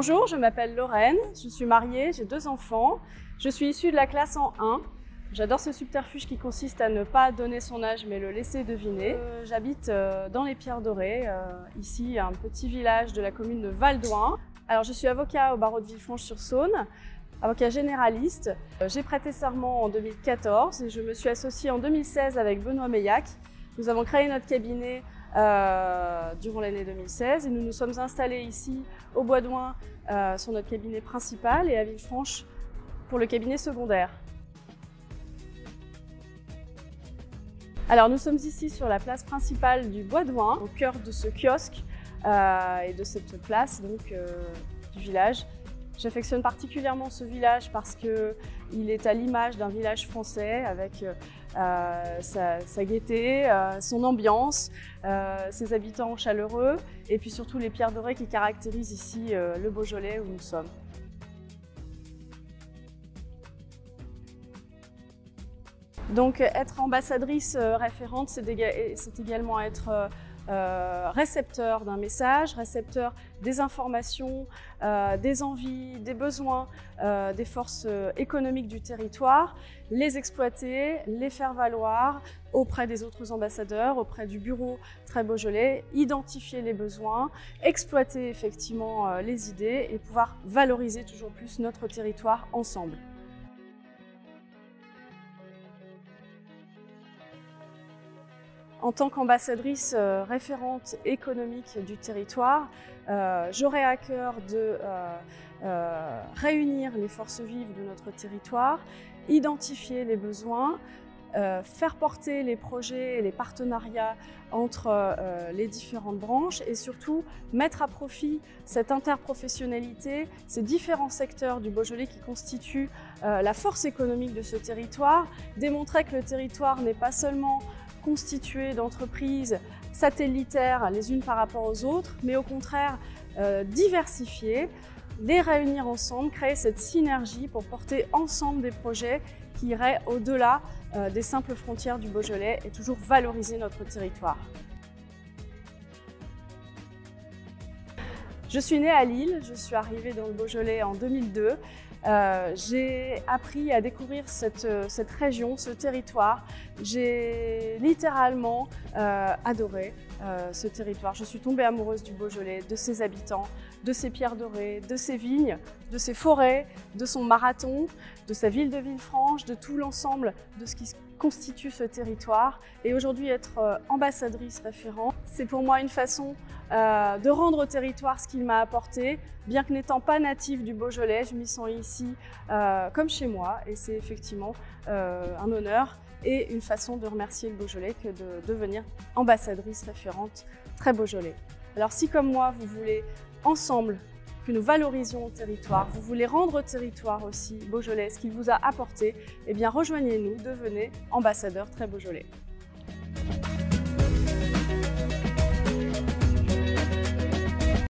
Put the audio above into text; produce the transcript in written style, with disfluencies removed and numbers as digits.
Bonjour, je m'appelle Lorraine, je suis mariée, j'ai 2 enfants. Je suis issue de la classe en 1. J'adore ce subterfuge qui consiste à ne pas donner son âge mais le laisser deviner. J'habite dans les Pierres Dorées, ici un petit village de la commune de Val-d'Oing. Alors je suis avocat au barreau de Villefranche-sur-Saône, avocat généraliste. J'ai prêté serment en 2014 et je me suis associée en 2016 avec Benoît Meillac. Nous avons créé notre cabinet durant l'année 2016 et nous nous sommes installés ici au Bois-d'Oing sur notre cabinet principal et à Villefranche pour le cabinet secondaire. Alors nous sommes ici sur la place principale du Bois-d'Oing, au cœur de ce kiosque et de cette place donc, du village. J'affectionne particulièrement ce village parce qu'il est à l'image d'un village français avec sa gaieté, son ambiance, ses habitants chaleureux et puis surtout les pierres dorées qui caractérisent ici le Beaujolais où nous sommes. Donc être ambassadrice référente, c'est également être récepteur d'un message, récepteur des informations, des envies, des besoins des forces économiques du territoire, les exploiter, les faire valoir auprès des autres ambassadeurs, auprès du bureau Très Beaujolais, identifier les besoins, exploiter effectivement les idées et pouvoir valoriser toujours plus notre territoire ensemble. En tant qu'ambassadrice référente économique du territoire, j'aurai à cœur de réunir les forces vives de notre territoire, identifier les besoins, faire porter les projets et les partenariats entre les différentes branches et surtout mettre à profit cette interprofessionnalité, ces différents secteurs du Beaujolais qui constituent la force économique de ce territoire, démontrer que le territoire n'est pas seulement constituées d'entreprises satellitaires les unes par rapport aux autres, mais au contraire diversifiées, les réunir ensemble, créer cette synergie pour porter ensemble des projets qui iraient au-delà des simples frontières du Beaujolais et toujours valoriser notre territoire. Je suis née à Lille, je suis arrivée dans le Beaujolais en 2002. J'ai appris à découvrir cette région, ce territoire. J'ai littéralement adoré ce territoire. Je suis tombée amoureuse du Beaujolais, de ses habitants, de ses pierres dorées, de ses vignes, de ses forêts, de son marathon, de sa ville de Villefranche, de tout l'ensemble de ce qui constitue ce territoire. Et aujourd'hui, être ambassadrice référente, c'est pour moi une façon de rendre au territoire ce qu'il m'a apporté. Bien que n'étant pas native du Beaujolais, je m'y sens ici comme chez moi et c'est effectivement un honneur et une façon de remercier le Beaujolais que de devenir ambassadrice référente Très Beaujolais. Alors si comme moi, vous voulez ensemble que nous valorisions le territoire, vous voulez rendre au territoire aussi Beaujolais ce qu'il vous a apporté, eh bien rejoignez-nous, devenez ambassadeur Très Beaujolais.